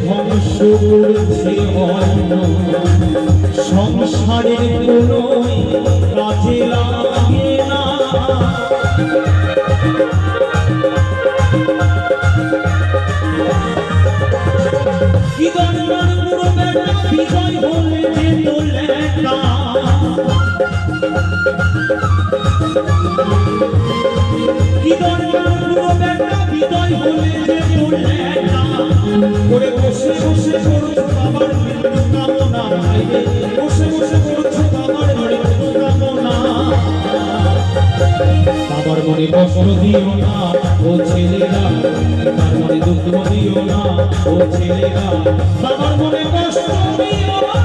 ধ্বংস করছে সংসারের কোনোই কাজে লাগে না। কি দরকার পুরো বেটা বিজয় হলে যে তোলে না, কি দরকার পুরো বেটা বিজয় হলে যে তোলে না। করে বসে বসে করছো বাবার মৃত্যু কামনা, বসে বসে করছো বাবার মৃত্যু কামনা। বাবার মনে কষ্ট দিও না ও ছেলেরা, তার মনে দুঃখ দিও না ও ছেলেরা, বাবার মনে কষ্ট দিও না।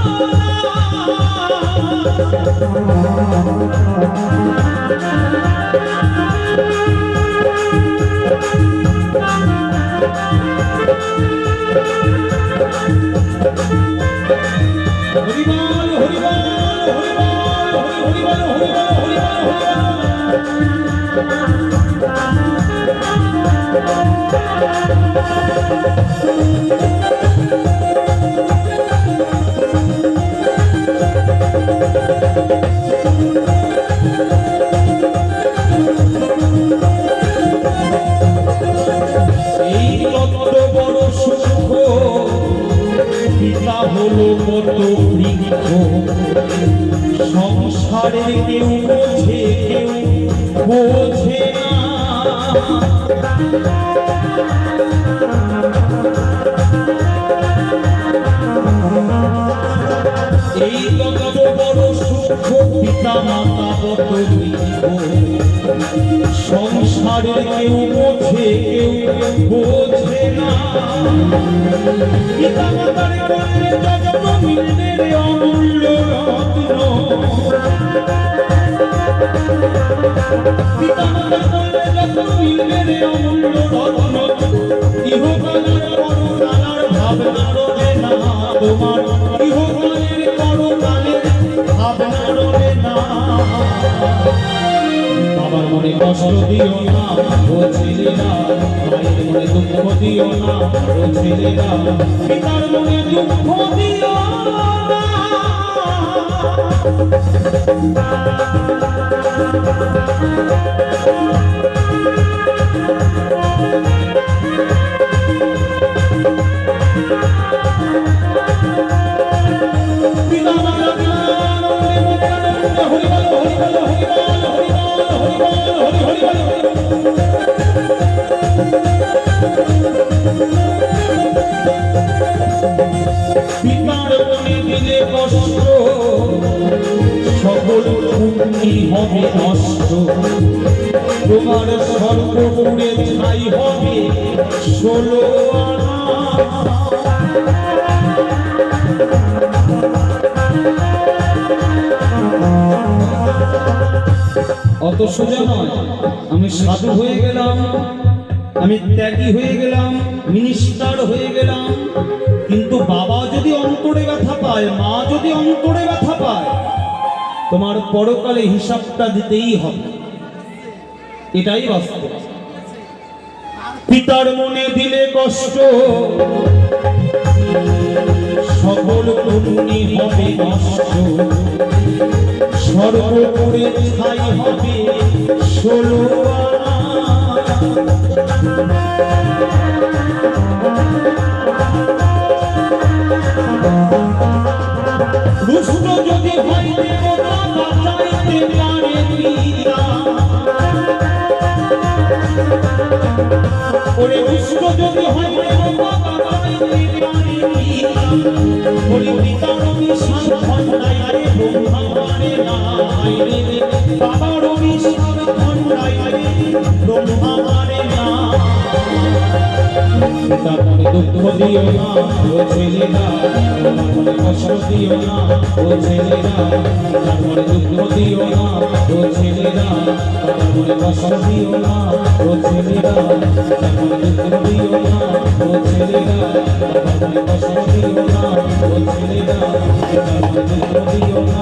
হলো কত বৃক্ষ সংসারে কেউ বোঝে কেউ বোঝে না। এই কত বড় সুখ পিতা মাতা কত বৃক্ষ সংসারে কেউ বোঝে কেউ বোঝে না। পিতা মাতার করলে যত মিলবে অমূল্য রত্ন, পিতা মাতার করলে যত মিলবে অমূল্য রত্ন, ইহকালের করুণার ভাবনা রবে না তোমার, ইহকালের করুণার ভাবনা রবে না। বাবার মনে কষ্ট দিও না ও ছেলেরা, মায়ের মনে দুঃখ দিও না ও ছেলেরা, পিতার মনে দুঃখ দিও না। পিতার মনে দিলে কষ্ট সকল পুণ্যি হবে নষ্ট, তোমার সর্বপুরে ছাই হবে 16 আনা। অত সোজা নয়, আমি সাধু হয়ে গেলাম, আমি ত্যাগী হয়ে গেলাম, মিনিস্টার হয়ে গেলাম, কিন্তু বাবা যদি অন্তরে ব্যথা পায়, মা যদি অন্তরে ব্যথা পায়, তোমার পরকালে হিসাবটা দিতেই হবে। এটাই বাস্তব। পিতার মনে দিলে কষ্ট সকল পুণ্যি হবে নষ্ট, সর্বপুরে ছাই হবে 16 আনা। রুষ্ট যদি হয় দেবতা বাঁচাইতে পারে পিতা, ওরে রুষ্ট যদি হয় দেবতা বাঁচাইতে পারে পিতা, ওরে পিতার অভিশাপ খণ্ডায় রে ব্রহ্মা মানে নাই রে, বাবার অভিশাপ খণ্ডায় রে ব্রহ্মা মানে না। পিতার মনে দুঃখ দিও না ও ছেলেরা, মনে কষ্ট দিও না ও ছেলেরা, পিতার মনে দুঃখ দিও না মনে কষ্ট দিও না ও ছেলেরা, মনে দুঃখ দিও না ও ছেলেরা, মনে কষ্ট দিও না ও ছেলেরা, মনে দুঃখ দিও না।